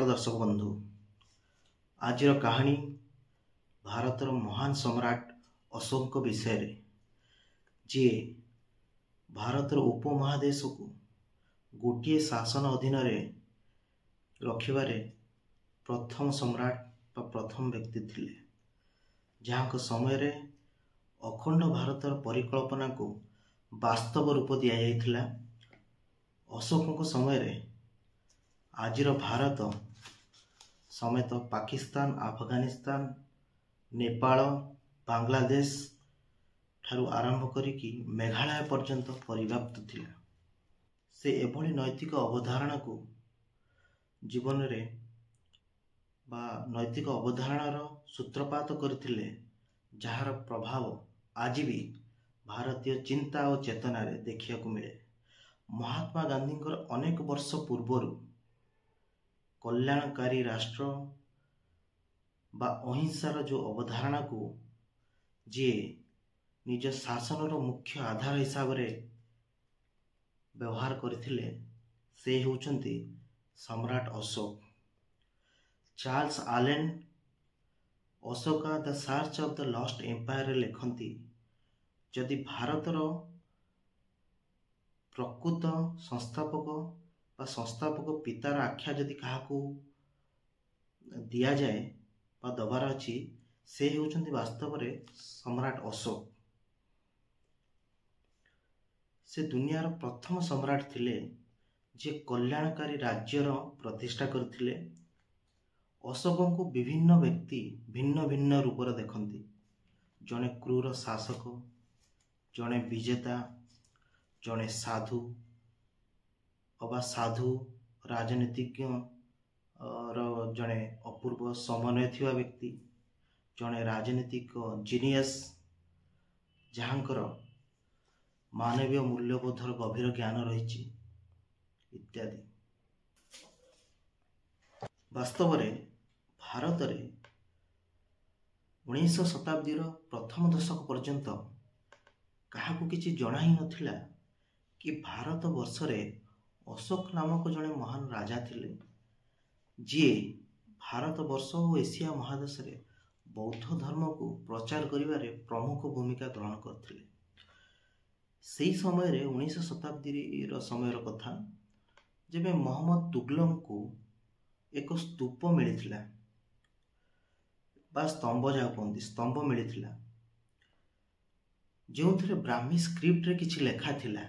नमस्कार दर्शक बंधु। आज कहानी भारतर महान सम्राट अशोक विषय रे जी भारतर उपमहादेश को गोटे शासन अधीन रखिबारे प्रथम सम्राट व प्रथम व्यक्ति थिले, जहाँ समय रे अखंड भारतर परिकल्पना को वास्तव रूप दिया जाइथिला। अशोक समय रे आजिर भारत समेत पाकिस्तान, अफगानिस्तान, नेपाल, बांग्लादेश ठारू आरंभ करिकी मेघालय पर्यंत परिव्याप्त थिला। से एभली नैतिक अवधारणा को जीवन रे बा नैतिक अवधारणार सूत्रपात करथिले, जार प्रभाव आज भी भारतीय चिंता और चेतना रे देखिया को मिले। महात्मा गांधी अनेक वर्ष पूर्वर कल्याणकारी राष्ट्र बा अहिंसार जो अवधारणा को जी निज शासन मुख्य आधार हिसाब रे व्यवहार करथिले, से होउचंती सम्राट Ashoka. Charles Allen Ashoka the search of the lost empire रे लिखंती, जदि भारतर प्रकृत संस्थापक बा संस्थापक पितार आख्या जदि काहाकू दिया जाए बा दबार अच्छी, से होउचंती वास्तव रे सम्राट अशोक। से दुनियार प्रथम सम्राट थिले जे कल्याणकारी राज्यर प्रतिष्ठा करथिले। अशोक को विभिन्न व्यक्ति भिन्न भिन्न रूप देखती। जड़े क्रूर शासक, जड़े विजेता, जड़े साधु अबा साधु राजनीतिज्ञ जड़े अपूर्व समन्वय थिवा व्यक्ति, जड़े राजनीतिक जीनियस जहाँकर मानवीय मूल्यबोधर गभीर ज्ञान रही इत्यादि। वास्तव रे भारत रे 19 शताब्दीर प्रथम दशक पर्यंत काहाकू किछि जणा ही नथिला कि भारत वर्ष रे अशोक नामक जड़े महान राजा थिले, जी भारत वर्ष और एशिया महादेश रे बौद्ध धर्म को प्रचार करिबारे प्रमुख भूमिका ग्रहण करथिले। सेही समय रे 19 शताब्दी समयर कथा, जेबे मोहम्मद तुगलक को एक स्तूप मिलिथिला बा स्तंभ जा कहते स्तंभ मिलिथिला, जो थे ब्राह्मी स्क्रिप्ट रे किछि लेखा थिला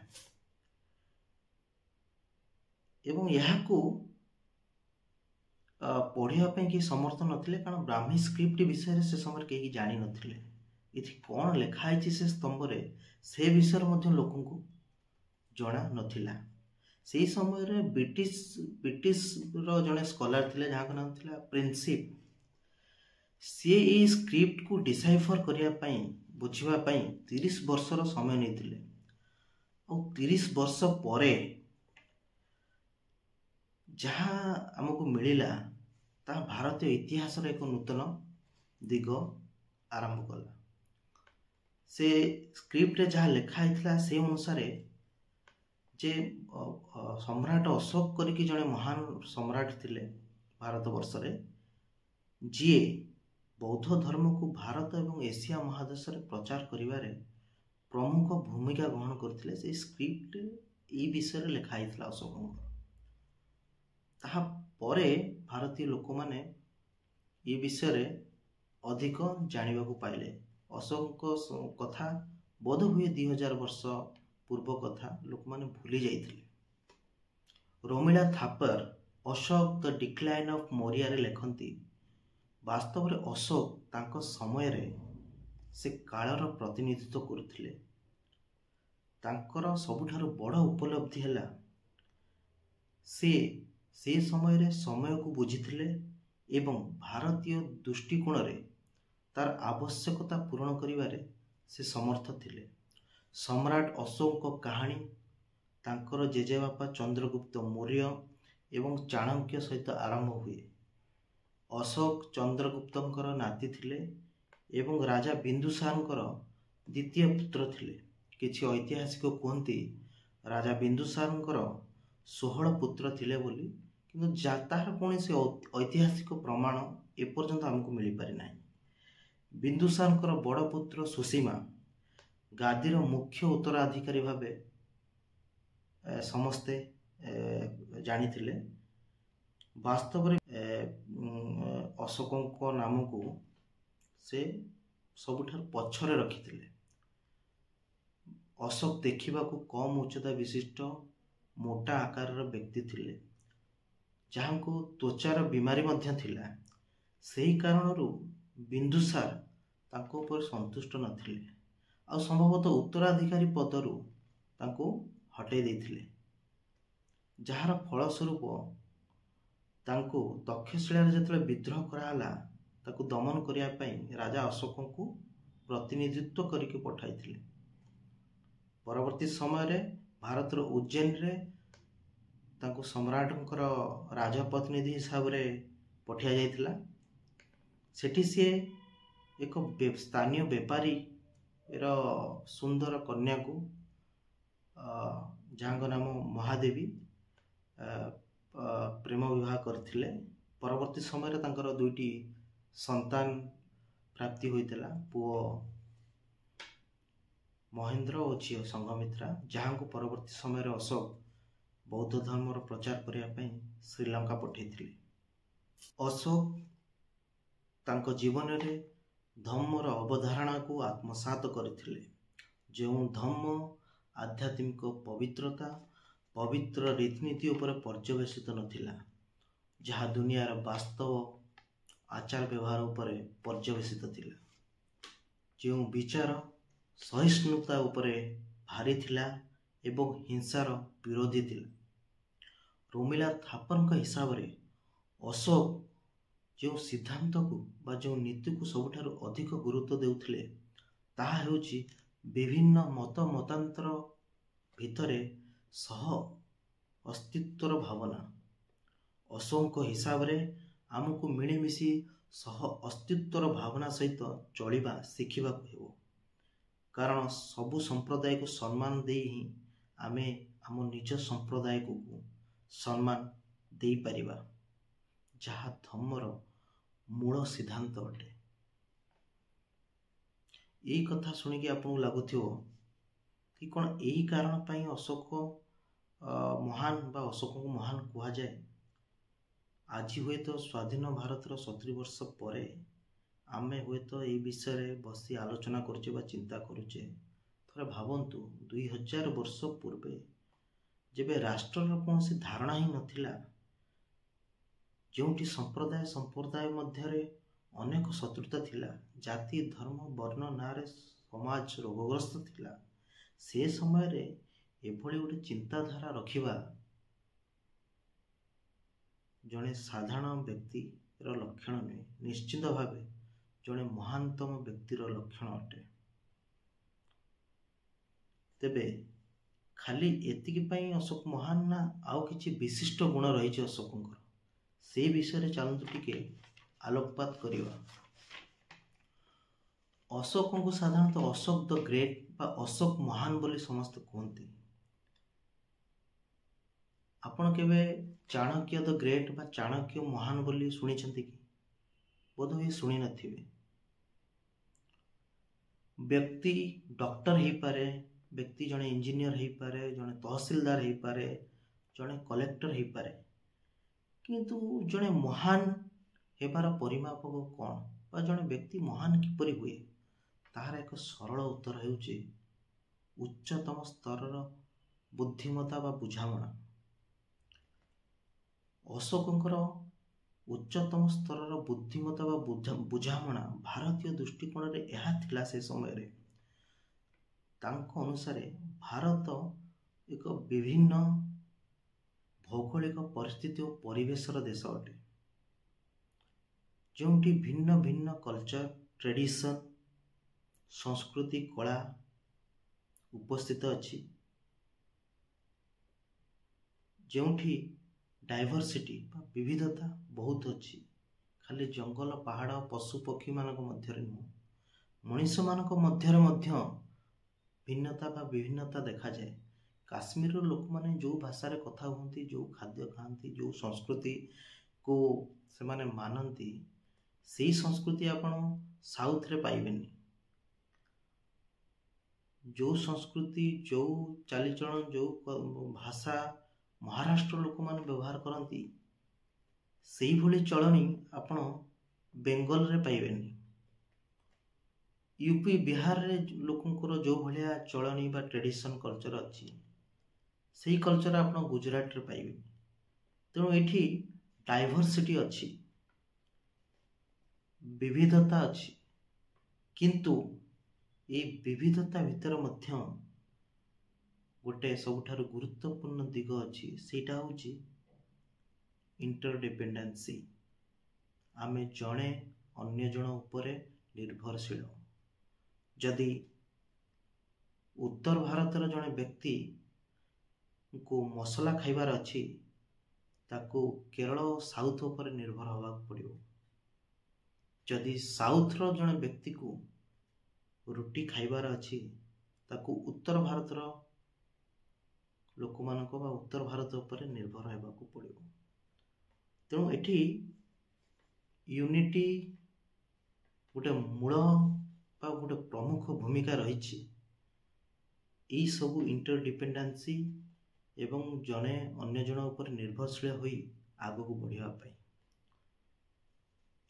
एवं यहाँ को पढ़िया कि समर्थ नथिले, कारण ब्राह्मी स्क्रिप्ट विषय से समय कहीं जानी नथिले। इथि कौन लिखाई से स्तंभ रे से विषय लोक को जना नथिला। से समय रे ब्रिटिश जड़े स्कॉलर थिले, जहाँ नाम थिला प्रिंसिप। सी ए स्क्रिप्ट को डिसाइफर करने बुझा 30 वर्षर समय नहीं, और 30 वर्ष पर जहाँ आमको मिलला ता भारतीय इतिहास एक नूतन दिग आरंभ कला। से स्क्रिप्ट रे जहाँ लिखाई थिला से अनुसार जे सम्राट अशोक करके जड़े महान सम्राट थिले भारत वर्ष रे, जी बौद्ध धर्म को भारत एवं एशिया महादेश रे प्रचार करिबारे प्रमुख भूमिका ग्रहण करथिले। से स्क्रिप्ट ई विषय रे लिखाई थिला अशोक। ताहा परे भारतीय लोक माने ये विषय रे अधिक जानिबा को पाइले। अशोक कथा बोध हुए 2000 वर्ष पूर्व कथा लोक माने भूली जाइथिले। Romila Thapar Ashoka the decline of Maurya रे लिखंती, वास्तव रे अशोक तांको समय रे से कालर प्रतिनिधित्व करथिले। तांकर सबुठारु बड़ उपलब्धि हैला से समय रे समय को बुझिथिले एवं भारतीय दृष्टिकोण रे तार आवश्यकता पूर्ण करिबारे से समर्थ थिले। सम्राट अशोक को कहानी तांकर जेजेबापा चंद्रगुप्त मौर्य एवं चाणक्य सहित आरंभ हुए। अशोक चंद्रगुप्तंकर नाती थिले एवं राजा बिंदुसारंकर द्वितीय पुत्र थिले। किछि ऐतिहासिक कहती राजा बिंदुसारंकर 16 पुत्र थिले बोली, କିନ୍ତୁ ତାହାର କୌଣସି ଐତିହାସିକ ପ୍ରମାଣ ଏପର୍ଯ୍ୟନ୍ତ ଆମକୁ ମିଳିପାରି ନାହିଁ। ବିନ୍ଦୁସାରଙ୍କର ବଡ଼ ପୁତ୍ର ସୁସୀମା ଗାଦିର ମୁଖ୍ୟ ଉତ୍ତରାଧିକାରୀ ଭାବେ ସମସ୍ତେ ଜାଣିଥିଲେ। ବାସ୍ତବରେ ଅଶୋକଙ୍କ ନାମକୁ ସେ ସବୁଠାରୁ ପଛରେ ରଖିଥିଲେ। ଅଶୋକ ଦେଖିବାକୁ କମ୍ ଉଚ୍ଚତା ବିଶିଷ୍ଟ ମୋଟା ଆକାରର ବ୍ୟକ୍ତି ଥିଲେ, ଯାହାଙ୍କୁ ତ୍ୱଚାର ବିମାରୀ ମଧ୍ୟ ଥିଲା। ସେହି କାରଣରୁ ବିନ୍ଦୁସାର ତାଙ୍କ ଉପରେ ସନ୍ତୁଷ୍ଟ ନଥିଲେ ଆଉ ସମ୍ଭବତଃ ଉତ୍ତରାଧିକାରୀ ପଦରୁ ତାଙ୍କୁ ହଟାଇ ଦେଇଥିଲେ, ଯାହାର ଫଳସ୍ୱରୂପ ତାଙ୍କୁ ତକ୍ଷଶିଳାରେ ଯେତେବେଳେ ବିଦ୍ରୋହ କରାହେଲା ତାକୁ ଦମନ କରିବା ପାଇଁ ରାଜା ଅଶୋକଙ୍କୁ ପ୍ରତିନିଧିତ୍ୱ କରିକି ପଠାଇଥିଲେ। ପରବର୍ତ୍ତୀ ସମୟରେ ଭାରତର ଉଜ୍ଜୈନରେ ତାଙ୍କୁ ସମ୍ରାଟଙ୍କର ରାଜପ୍ରତିନିଧି ହିସାବରେ ପଠାଯାଇଥିଲା। ସେଠି ସିଏ ଏକ ସ୍ଥାନୀୟ ବେପାରୀର ସୁନ୍ଦର କନ୍ୟାକୁ, ଯାହାଙ୍କ ନାମ ମହାଦେବୀ, ପ୍ରେମ ବିବାହ କରିଥିଲେ। ପରବର୍ତ୍ତୀ ସମୟରେ ତାଙ୍କର 2ଟି ସନ୍ତାନ ପ୍ରାପ୍ତି ହୋଇଥିଲା, ପୁଅ ମହେନ୍ଦ୍ର ଓ ଝିଅ ସଂଘମିତ୍ରା, ଯାହାଙ୍କୁ ପରବର୍ତ୍ତୀ ସମୟରେ ଅଶୋକ ବୌଦ୍ଧ ଧର୍ମର ପ୍ରଚାର କରିବା ପାଇଁ ଶ୍ରୀଲଙ୍କା ପଠାଇଥିଲେ। ଅଶୋକ ତାଙ୍କ ଜୀବନରେ ଧର୍ମର ଅବଧାରଣାକୁ ଆତ୍ମସାତ କରିଥିଲେ, ଯେଉଁ ଧର୍ମ ଆଧ୍ୟାତ୍ମିକ ପବିତ୍ରତା, ପବିତ୍ର ରୀତିନୀତି ଉପରେ ପର୍ଯ୍ୟବେସିତ ନଥିଲା, ଯାହା ଦୁନିଆର ବାସ୍ତବ ଆଚାର ବ୍ୟବହାର ଉପରେ ପର୍ଯ୍ୟବେସିତ ଥିଲା, ଯେଉଁ ବିଚାର ସହିଷ୍ଣୁତା ଉପରେ ଭାରି ଥିଲା ଏବଂ ହିଂସାର ବିରୋଧୀ ଥିଲା। ରୋମିଲା ଥାପରଙ୍କ ହିସାବରେ ଅଶୋକ ଯେଉଁ ସିଦ୍ଧାନ୍ତକୁ ବା ଯେଉଁ ନୀତିକୁ ସବୁଠାରୁ ଅଧିକ ଗୁରୁତ୍ୱ ଦେଉଥିଲେ, ତାହା ହେଉଛି ବିଭିନ୍ନ ମତାନ୍ତର ଭିତରେ ସହ ଅସ୍ତିତ୍ୱର ଭାବନା। ଅଶୋକଙ୍କ ହିସାବରେ ଆମକୁ ମିଳିମିଶି ସହ ଅସ୍ତିତ୍ୱର ଭାବନା ସହିତ ଚଳିବା ଶିଖିବାକୁ ହେବ, କାରଣ ସବୁ ସମ୍ପ୍ରଦାୟକୁ ସମ୍ମାନ ଦେଇ ହିଁ ଆମେ ଆମ ନିଜ ସମ୍ପ୍ରଦାୟକୁ ସମ୍ମାନ ଦେଇପାରିବା, ଯାହା ଧର୍ମର ମୂଳ ସିଦ୍ଧାନ୍ତ ଅଟେ। ଏଇ କଥା ଶୁଣିକି ଆପଣଙ୍କୁ ଲାଗୁଥିବ କି କ'ଣ ଏହି କାରଣ ପାଇଁ ଅଶୋକ ମହାନ ବା ଅଶୋକଙ୍କୁ ମହାନ କୁହାଯାଏ। ଆଜି ହୁଏତ ସ୍ୱାଧୀନ ଭାରତର 70 ବର୍ଷ ପରେ ଆମେ ହୁଏତ ଏହି ବିଷୟରେ ବସି ଆଲୋଚନା କରୁଛେ ବା ଚିନ୍ତା କରୁଛେ। ଥରେ ଭାବନ୍ତୁ, 2000 ବର୍ଷ ପୂର୍ବେ ଯେବେ ରାଷ୍ଟ୍ରର କୌଣସି ଧାରଣା ହିଁ ନଥିଲା, ଯେଉଁଠି ସମ୍ପ୍ରଦାୟ ମଧ୍ୟରେ ଅନେକ ଶତ୍ରୁତା ଥିଲା, ଜାତି ଧର୍ମ ବର୍ଣ୍ଣ ନାଁରେ ସମାଜ ରୋଗଗ୍ରସ୍ତ ଥିଲା, ସେ ସମୟରେ ଏଭଳି ଗୋଟେ ଚିନ୍ତାଧାରା ରଖିବା ଜଣେ ସାଧାରଣ ବ୍ୟକ୍ତିର ଲକ୍ଷଣ ନୁହେଁ, ନିଶ୍ଚିତ ଭାବେ ଜଣେ ମହାନତମ ବ୍ୟକ୍ତିର ଲକ୍ଷଣ ଅଟେ। ତେବେ ଖାଲି ଏତିକି ପାଇଁ ଅଶୋକ ମହାନ ନା ଆଉ କିଛି ବିଶିଷ୍ଟ ଗୁଣ ରହିଛି ଅଶୋକଙ୍କର, ସେଇ ବିଷୟରେ ଚାଲନ୍ତୁ ଟିକେ ଆଲୋକପାତ କରିବା। ଅଶୋକଙ୍କୁ ସାଧାରଣତଃ ଅଶୋକ ଦ ଗ୍ରେଟ୍ ବା ଅଶୋକ ମହାନ ବୋଲି ସମସ୍ତେ କୁହନ୍ତି। ଆପଣ କେବେ ଚାଣକ୍ୟ ଦ ଗ୍ରେଟ୍ ବା ଚାଣକ୍ୟ ମହାନ ବୋଲି ଶୁଣିଛନ୍ତି କି? ବୋଧହୁଏ ଶୁଣି ନଥିବେ। ବ୍ୟକ୍ତି ଡକ୍ଟର ହେଇପାରେ, ବ୍ୟକ୍ତି ଜଣେ ଇଞ୍ଜିନିୟର ହେଇପାରେ, ଜଣେ ତହସିଲଦାର ହେଇପାରେ, ଜଣେ କଲେକ୍ଟର ହେଇପାରେ, କିନ୍ତୁ ଜଣେ ମହାନ ହେବାର ପରିମାପକ କ'ଣ ବା ଜଣେ ବ୍ୟକ୍ତି ମହାନ କିପରି ହୁଏ, ତାହାର ଏକ ସରଳ ଉତ୍ତର ହେଉଛି ଉଚ୍ଚତମ ସ୍ତରର ବୁଦ୍ଧିମତ୍ତା ବା ବୁଝାମଣା। ଅଶୋକଙ୍କର ଉଚ୍ଚତମ ସ୍ତରର ବୁଦ୍ଧିମତ୍ତା ବା ବୁଝାମଣା ଭାରତୀୟ ଦୃଷ୍ଟିକୋଣରେ ଏହା ଥିଲା। ସେ ସମୟରେ ତାଙ୍କ ଅନୁସାରେ ଭାରତ ଏକ ବିଭିନ୍ନ ଭୌଗୋଳିକ ପରିସ୍ଥିତି ଓ ପରିବେଶର ଦେଶ ଅଟେ, ଯେଉଁଠି ଭିନ୍ନ ଭିନ୍ନ କଲଚର, ଟ୍ରେଡିସନ, ସଂସ୍କୃତି, କଳା ଉପସ୍ଥିତ ଅଛି, ଯେଉଁଠି ଡାଇଭର୍ସିଟି ବା ବିବିଧତା ବହୁତ ଅଛି। ଖାଲି ଜଙ୍ଗଲ, ପାହାଡ଼, ପଶୁ ପକ୍ଷୀମାନଙ୍କ ମଧ୍ୟରେ ନୁହେଁ, ମଣିଷମାନଙ୍କ ମଧ୍ୟରେ ମଧ୍ୟ ଭିନ୍ନତା ବା ବିଭିନ୍ନତା ଦେଖାଯାଏ। କାଶ୍ମୀରର ଲୋକମାନେ ଯେଉଁ ଭାଷାରେ କଥା ହୁଅନ୍ତି, ଯେଉଁ ଖାଦ୍ୟ ଖାଆନ୍ତି, ଯେଉଁ ସଂସ୍କୃତିକୁ ସେମାନେ ମାନନ୍ତି, ସେଇ ସଂସ୍କୃତି ଆପଣ ସାଉଥରେ ପାଇବେନି। ଯେଉଁ ସଂସ୍କୃତି, ଯେଉଁ ଚାଲିଚଳନ, ଯେଉଁ ଭାଷା ମହାରାଷ୍ଟ୍ର ଲୋକମାନେ ବ୍ୟବହାର କରନ୍ତି, ସେଇଭଳି ଚଳଣି ଆପଣ ବେଙ୍ଗଲରେ ପାଇବେନି। ୟୁପି ବିହାରରେ ଲୋକଙ୍କର ଯେଉଁ ଭଳିଆ ଚଳଣି ବା ଟ୍ରେଡ଼ିସନ୍ କଲଚର୍ ଅଛି, ସେଇ କଲଚର୍ ଆପଣ ଗୁଜୁରାଟରେ ପାଇବେନି। ତେଣୁ ଏଠି ଡାଇଭର୍ସିଟି ଅଛି, ବିବିଧତା ଅଛି, କିନ୍ତୁ এই ବିବିଧତା ଭିତରେ ମଧ୍ୟ ଗୋଟେ ସବୁଠାରୁ ଗୁରୁତ୍ୱପୂର୍ଣ୍ଣ ଦିଗ ଅଛି, ସେଇଟା ହେଉଛି ଇଣ୍ଟରଡିପେଣ୍ଡେନ୍ସି। ଆମେ ଜଣେ ଅନ୍ୟ ଜଣ ଉପରେ ନିର୍ଭରଶୀଳ। ଯଦି ଉତ୍ତର ଭାରତର ଜଣେ ବ୍ୟକ୍ତିକୁ ମସଲା ଖାଇବାର ଅଛି, ତାକୁ କେରଳ ଓ ସାଉଥ ଉପରେ ନିର୍ଭର ହେବାକୁ ପଡ଼ିବ। ଯଦି ସାଉଥର ଜଣେ ବ୍ୟକ୍ତିକୁ ରୁଟି ଖାଇବାର ଅଛି, ତାକୁ ଉତ୍ତର ଭାରତର ଲୋକମାନଙ୍କ ବା ଉତ୍ତର ଭାରତ ଉପରେ ନିର୍ଭର ହେବାକୁ ପଡ଼ିବ। ତେଣୁ ଏଠି ୟୁନିଟି ଗୋଟେ ମୂଳ ବା ଗୋଟେ ପ୍ରମୁଖ ଭୂମିକା ରହିଛି ଏଇ ସବୁ ଇଣ୍ଟରଡିପେଣ୍ଡେନ୍ସି ଏବଂ ଜଣେ ଅନ୍ୟ ଜଣ ଉପରେ ନିର୍ଭରଶୀଳ ହୋଇ ଆଗକୁ ବଢ଼ିବା ପାଇଁ।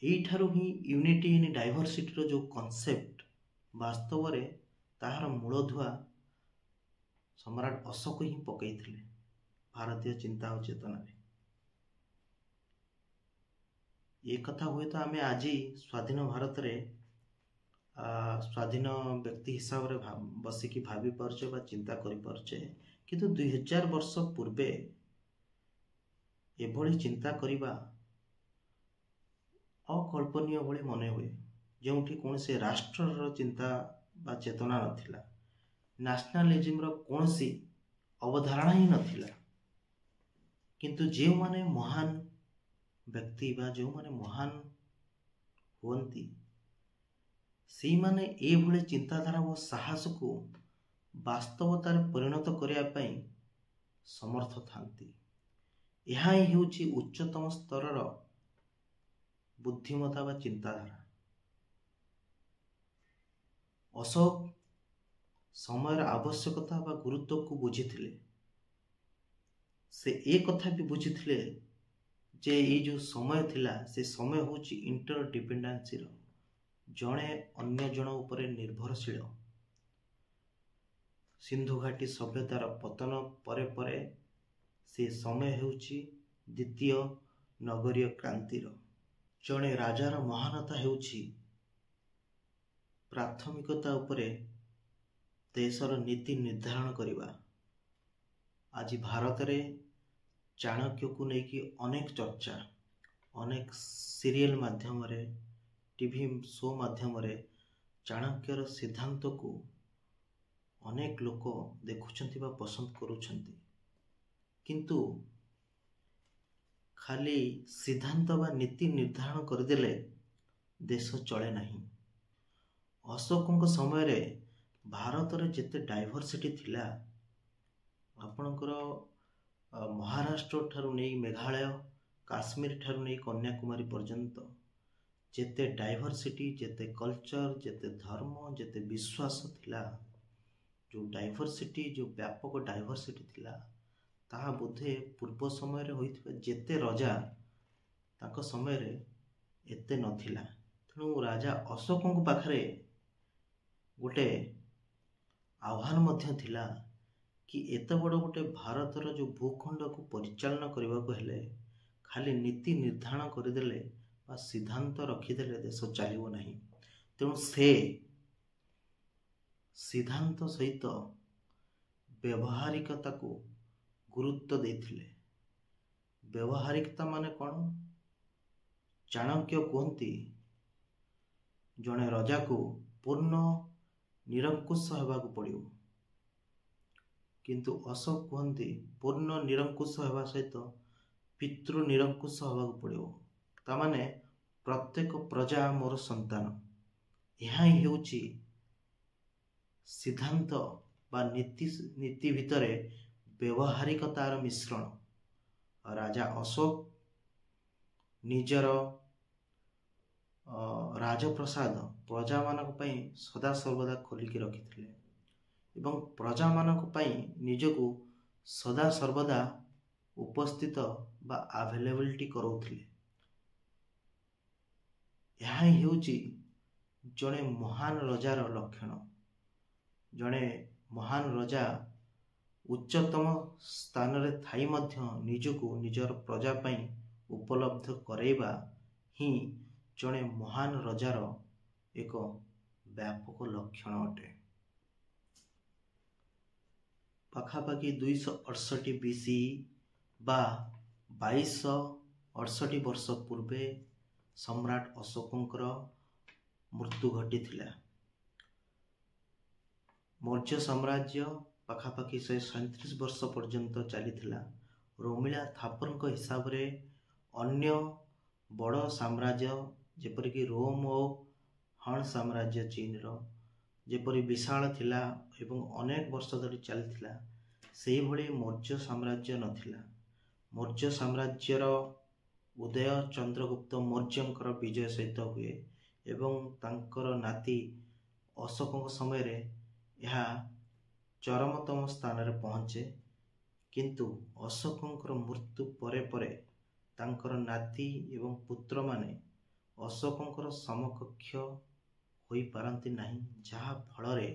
ଏଇଠାରୁ ହିଁ ୟୁନିଟି ଇନ୍ ଡାଇଭର୍ସିଟିର ଯେଉଁ କନସେପ୍ଟ, ବାସ୍ତବରେ ତାହାର ମୂଳଧୁଆ ସମ୍ରାଟ ଅଶୋକ ହିଁ ପକାଇଥିଲେ ଭାରତୀୟ ଚିନ୍ତା ଓ ଚେତନାରେ। ଏ କଥା ହୁଏତ ଆମେ ଆଜି ସ୍ୱାଧୀନ ଭାରତରେ ସ୍ୱାଧୀନ ବ୍ୟକ୍ତି ହିସାବରେ ବସିକି ଭାବି ପାରୁଛେ ବା ଚିନ୍ତା କରିପାରୁଛେ, କିନ୍ତୁ 2000 ବର୍ଷ ପୂର୍ବେ ଏଭଳି ଚିନ୍ତା କରିବା ଅକଳ୍ପନୀୟ ଭଳି ମନେ ହୁଏ, ଯେଉଁଠି କୌଣସି ରାଷ୍ଟ୍ରର ଚିନ୍ତା ବା ଚେତନା ନଥିଲା, ନ୍ୟାସନାଲିଜିମର କୌଣସି ଅବଧାରଣା ହିଁ ନଥିଲା। କିନ୍ତୁ ଯେଉଁମାନେ ମହାନ ବ୍ୟକ୍ତି ବା ଯେଉଁମାନେ ମହାନ ହୁଅନ୍ତି, ସେଇମାନେ ଏଇଭଳି ଚିନ୍ତାଧାରା ଓ ସାହସକୁ ବାସ୍ତବତାରେ ପରିଣତ କରିବା ପାଇଁ ସମର୍ଥ ଥାନ୍ତି। ଏହା ହିଁ ହେଉଛି ଉଚ୍ଚତମ ସ୍ତରର ବୁଦ୍ଧିମତା ବା ଚିନ୍ତାଧାରା। ଅଶୋକ ସମୟର ଆବଶ୍ୟକତା ବା ଗୁରୁତ୍ୱକୁ ବୁଝିଥିଲେ। ସେ ଏ କଥା ବି ବୁଝିଥିଲେ ଯେ ଏଇ ଯେଉଁ ସମୟ ଥିଲା, ସେ ସମୟ ହେଉଛି ଇଣ୍ଟରଡିପେଣ୍ଡେନ୍ସିର, ଜଣେ ଅନ୍ୟ ଜଣ ଉପରେ ନିର୍ଭରଶୀଳ। ସିନ୍ଧୁ ଘାଟି ସଭ୍ୟତାର ପତନ ପରେ ପରେ ସେ ସମୟ ହେଉଛି ଦ୍ୱିତୀୟ ନଗରୀୟ କ୍ରାନ୍ତିର। ଜଣେ ରାଜାର ମହାନତା ହେଉଛି ପ୍ରାଥମିକତା ଉପରେ ଦେଶର ନୀତି ନିର୍ଦ୍ଧାରଣ କରିବା। ଆଜି ଭାରତରେ ଚାଣକ୍ୟକୁ ନେଇକି ଅନେକ ଚର୍ଚ୍ଚା, ଅନେକ ସିରିଏଲ ମାଧ୍ୟମରେ, ଟିଭି ଶୋ ମାଧ୍ୟମରେ ଚାଣକ୍ୟର ସିଦ୍ଧାନ୍ତକୁ ଅନେକ ଲୋକ ଦେଖୁଛନ୍ତି ବା ପସନ୍ଦ କରୁଛନ୍ତି। କିନ୍ତୁ ଖାଲି ସିଦ୍ଧାନ୍ତ ବା ନୀତି ନିର୍ଦ୍ଧାରଣ କରିଦେଲେ ଦେଶ ଚଳେ ନାହିଁ। ଅଶୋକଙ୍କ ସମୟରେ ଭାରତରେ ଯେତେ ଡାଇଭର୍ସିଟି ଥିଲା, ଆପଣଙ୍କର ମହାରାଷ୍ଟ୍ର ଠାରୁ ନେଇ ମେଘାଳୟ, କାଶ୍ମୀର ଠାରୁ ନେଇ କନ୍ୟାକୁମାରୀ ପର୍ଯ୍ୟନ୍ତ ଯେତେ ଡାଇଭର୍ସିଟି, ଯେତେ କଲଚର, ଯେତେ ଧର୍ମ, ଯେତେ ବିଶ୍ୱାସ ଥିଲା, ଯେଉଁ ଡାଇଭର୍ସିଟି, ଯେଉଁ ବ୍ୟାପକ ଡାଇଭର୍ସିଟି ଥିଲା, ତାହା ବୋଧେ ପୂର୍ବ ସମୟରେ ହୋଇଥିବା ଯେତେ ରଜା ତାଙ୍କ ସମୟରେ ଏତେ ନଥିଲା। ତେଣୁ ରାଜା ଅଶୋକଙ୍କ ପାଖରେ ଗୋଟେ ଆହ୍ୱାନ ମଧ୍ୟ ଥିଲା କି ଏତେ ବଡ଼ ଗୋଟେ ଭାରତର ଯେଉଁ ଭୂଖଣ୍ଡକୁ ପରିଚାଳନା କରିବାକୁ ହେଲେ ଖାଲି ନୀତି ନିର୍ଦ୍ଧାରଣ କରିଦେଲେ ବା ସିଦ୍ଧାନ୍ତ ରଖିଦେଲେ ଦେଶ ଚାଲିବ ନାହିଁ। ତେଣୁ ସେ ସିଦ୍ଧାନ୍ତ ସହିତ ବ୍ୟବହାରିକତାକୁ ଗୁରୁତ୍ୱ ଦେଇଥିଲେ। ବ୍ୟବହାରିକତା ମାନେ କ'ଣ? ଚାଣକ୍ୟ କୁହନ୍ତି ଜଣେ ରଜାକୁ ପୂର୍ଣ୍ଣ ନିରଙ୍କୁଶ ହେବାକୁ ପଡ଼ିବ, କିନ୍ତୁ ଅଶୋକ କୁହନ୍ତି ପୂର୍ଣ୍ଣ ନିରଙ୍କୁଶ ହେବା ସହିତ ପିତୃ ନିରଙ୍କୁଶ ହେବାକୁ ପଡ଼ିବ। ତାମାନେ ପ୍ରତ୍ୟେକ ପ୍ରଜା ମୋର ସନ୍ତାନ। ଏହା ହିଁ ହେଉଛି ସିଦ୍ଧାନ୍ତ ବା ନୀତି ଭିତରେ ବ୍ୟବହାରିକତାର ମିଶ୍ରଣ। ରାଜା ଅଶୋକ ନିଜର ରାଜପ୍ରସାଦ ପ୍ରଜାମାନଙ୍କ ପାଇଁ ସଦାସର୍ବଦା ଖୋଲିକି ରଖିଥିଲେ ଏବଂ ପ୍ରଜାମାନଙ୍କ ପାଇଁ ନିଜକୁ ସଦାସର୍ବଦା ଉପସ୍ଥିତ ବା ଆଭେଲେବିଲିଟି କରାଉଥିଲେ। ଏହା ହିଁ ହେଉଛି ଜଣେ ମହାନ ରଜାର ଲକ୍ଷଣ। ଜଣେ ମହାନ ରଜା ଉଚ୍ଚତମ ସ୍ଥାନରେ ଥାଇ ମଧ୍ୟ ନିଜକୁ ନିଜର ପ୍ରଜା ପାଇଁ ଉପଲବ୍ଧ କରାଇବା ହିଁ ଜଣେ ମହାନ ରଜାର ଏକ ବ୍ୟାପକ ଲକ୍ଷଣ ଅଟେ। ପାଖାପାଖି 268 BCE ବା 2268 ବର୍ଷ ପୂର୍ବେ ସମ୍ରାଟ ଅଶୋକଙ୍କର ମୃତ୍ୟୁ ଘଟିଥିଲା। ମୌର୍ଯ୍ୟ ସାମ୍ରାଜ୍ୟ ପାଖାପାଖି 137 ବର୍ଷ ପର୍ଯ୍ୟନ୍ତ ଚାଲିଥିଲା। ରୋମିଳା ଥାପରଙ୍କ ହିସାବରେ ଅନ୍ୟ ବଡ଼ ସାମ୍ରାଜ୍ୟ ଯେପରିକି ରୋମ ଓ ହନ୍ ସାମ୍ରାଜ୍ୟ ଚୀନର ଯେପରି ବିଶାଳ ଥିଲା ଏବଂ ଅନେକ ବର୍ଷ ଧରି ଚାଲିଥିଲା, ସେହିଭଳି ମୌର୍ଯ୍ୟ ସାମ୍ରାଜ୍ୟ ନଥିଲା। ମୌର୍ଯ୍ୟ ସାମ୍ରାଜ୍ୟର ଉଦୟ ଚନ୍ଦ୍ରଗୁପ୍ତ ମୌର୍ଯ୍ୟଙ୍କର ବିଜୟ ସହିତ ହୁଏ ଏବଂ ତାଙ୍କର ନାତି ଅଶୋକଙ୍କ ସମୟରେ ଏହା ଚରମତମ ସ୍ଥାନରେ ପହଞ୍ଚେ। କିନ୍ତୁ ଅଶୋକଙ୍କର ମୃତ୍ୟୁ ପରେ ପରେ ତାଙ୍କର ନାତି ଏବଂ ପୁତ୍ରମାନେ ଅଶୋକଙ୍କର ସମକକ୍ଷ ହୋଇପାରନ୍ତି ନାହିଁ, ଯାହା ଫଳରେ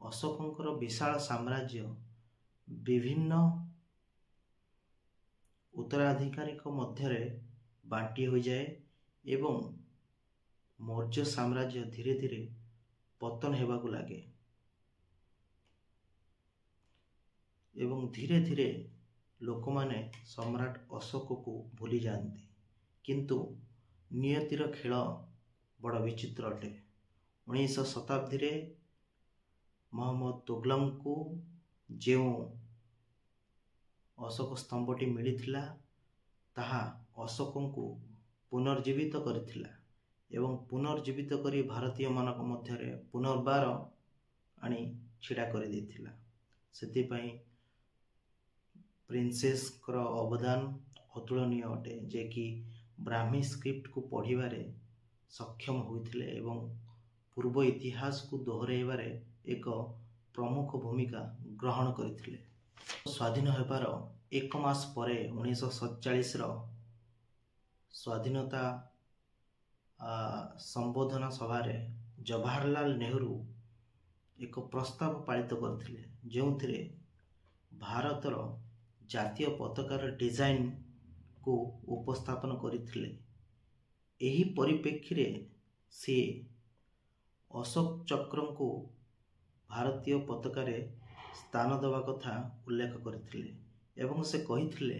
ଅଶୋକଙ୍କର ବିଶାଳ ସାମ୍ରାଜ୍ୟ ବିଭିନ୍ନ ଉତ୍ତରାଧିକାରୀଙ୍କ ମଧ୍ୟରେ ବାଣ୍ଟି ହୋଇଯାଏ ଏବଂ ମୌର୍ଯ୍ୟ ସାମ୍ରାଜ୍ୟ ଧୀରେ ଧୀରେ ପତନ ହେବାକୁ ଲାଗେ ଏବଂ ଧୀରେ ଧୀରେ ଲୋକମାନେ ସମ୍ରାଟ ଅଶୋକକୁ ଭୁଲି ଯାଆନ୍ତି। କିନ୍ତୁ ନିୟତିର ଖେଳ ବଡ଼ ବିଚିତ୍ର ଅଟେ। 19ଶ ଶତାବ୍ଦୀରେ ମହମ୍ମଦ ତୁଗଲକଙ୍କୁ ଯେଉଁ ଅଶୋକ ସ୍ତମ୍ଭଟି ମିଳିଥିଲା, ତାହା ଅଶୋକଙ୍କୁ ପୁନର୍ଜୀବିତ କରିଥିଲା ଏବଂ ପୁନର୍ଜୀବିତ କରି ଭାରତୀୟମାନଙ୍କ ମଧ୍ୟରେ ପୁନର୍ବାର ଆଣି ଛିଡ଼ା କରିଦେଇଥିଲା। ସେଥିପାଇଁ ପ୍ରିନ୍ସେସଙ୍କର ଅବଦାନ ଅତୁଳନୀୟ ଅଟେ, ଯେ କି ବ୍ରାହ୍ମୀ ସ୍କ୍ରିପ୍ଟକୁ ପଢ଼ିବାରେ ସକ୍ଷମ ହୋଇଥିଲେ ଏବଂ ପୂର୍ବ ଇତିହାସକୁ ଦୋହରାଇବାରେ ଏକ ପ୍ରମୁଖ ଭୂମିକା ଗ୍ରହଣ କରିଥିଲେ। ସ୍ୱାଧୀନ ହେବାର 1 ମାସ ପରେ 1947ର ସ୍ୱାଧୀନତା ସମ୍ବୋଧନା ସଭାରେ ଜବାହରଲାଲ ନେହେରୁ ଏକ ପ୍ରସ୍ତାବ ପାରିତ କରିଥିଲେ, ଯେଉଁଥିରେ ଭାରତର ଜାତୀୟ ପତାକାର ଡିଜାଇନକୁ ଉପସ୍ଥାପନ କରିଥିଲେ। ଏହି ପରିପ୍ରେକ୍ଷୀରେ ସେ ଅଶୋକ ଚକ୍ରଙ୍କୁ ଭାରତୀୟ ପତାକାରେ ସ୍ଥାନ ଦେବା କଥା ଉଲ୍ଲେଖ କରିଥିଲେ ଏବଂ ସେ କହିଥିଲେ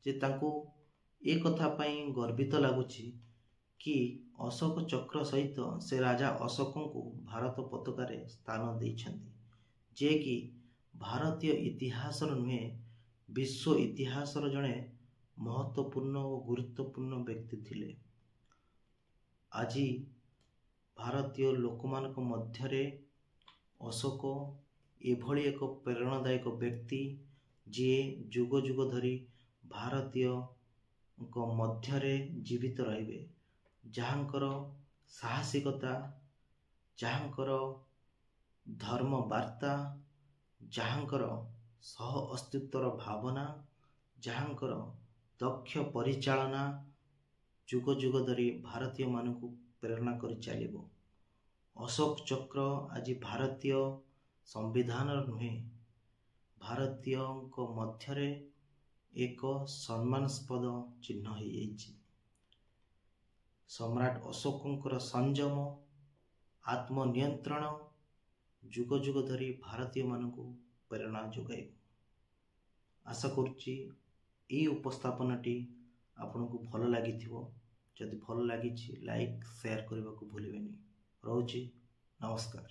ଯେ ତାଙ୍କୁ ଏ କଥା ପାଇଁ ଗର୍ବିତ ଲାଗୁଛି କି ଅଶୋକ ଚକ୍ର ସହିତ ସେ ରାଜା ଅଶୋକଙ୍କୁ ଭାରତ ପତାକାରେ ସ୍ଥାନ ଦେଇଛନ୍ତି, ଯେ କି ଭାରତୀୟ ଇତିହାସର ନୁହେଁ ବିଶ୍ୱ ଇତିହାସର ଜଣେ ମହତ୍ତ୍ୱପୂର୍ଣ୍ଣ ଓ ଗୁରୁତ୍ୱପୂର୍ଣ୍ଣ ବ୍ୟକ୍ତି ଥିଲେ। ଆଜି ଭାରତୀୟ ଲୋକମାନଙ୍କ ମଧ୍ୟରେ ଅଶୋକ ଏଭଳି ଏକ ପ୍ରେରଣାଦାୟକ ବ୍ୟକ୍ତି, ଯିଏ ଯୁଗ ଯୁଗ ଧରି ଭାରତୀୟଙ୍କ ମଧ୍ୟରେ ଜୀବିତ ରହିବେ, ଯାହାଙ୍କର ସାହସିକତା, ଯାହାଙ୍କର ଧର୍ମ ବାର୍ତ୍ତା, ଯାହାଙ୍କର ସହ ଅସ୍ତିତ୍ୱର ଭାବନା, ଯାହାଙ୍କର ଦକ୍ଷ ପରିଚାଳନା ଯୁଗ ଯୁଗ ଧରି ଭାରତୀୟମାନଙ୍କୁ ପ୍ରେରଣା କରି ଚାଲିବ। ଅଶୋକ ଚକ୍ର ଆଜି ଭାରତୀୟ ସମ୍ବିଧାନର ନୁହେଁ, ଭାରତୀୟଙ୍କ ମଧ୍ୟରେ ଏକ ସମ୍ମାନାସ୍ପଦ ଚିହ୍ନ ହୋଇଯାଇଛି। ସମ୍ରାଟ ଅଶୋକଙ୍କର ସଂଯମ, ଆତ୍ମନିୟନ୍ତ୍ରଣ ଯୁଗ ଯୁଗ ଧରି ଭାରତୀୟମାନଙ୍କୁ ପ୍ରେରଣା ଯୋଗାଇବ। ଆଶା କରୁଛି ଏହି ଉପସ୍ଥାପନାଟି ଆପଣଙ୍କୁ ଭଲ ଲାଗିଥିବ। ଯଦି ଭଲ ଲାଗିଛି, ଲାଇକ୍ ସେୟାର କରିବାକୁ ଭୁଲିବେନି। ରହୁଛି, ନମସ୍କାର।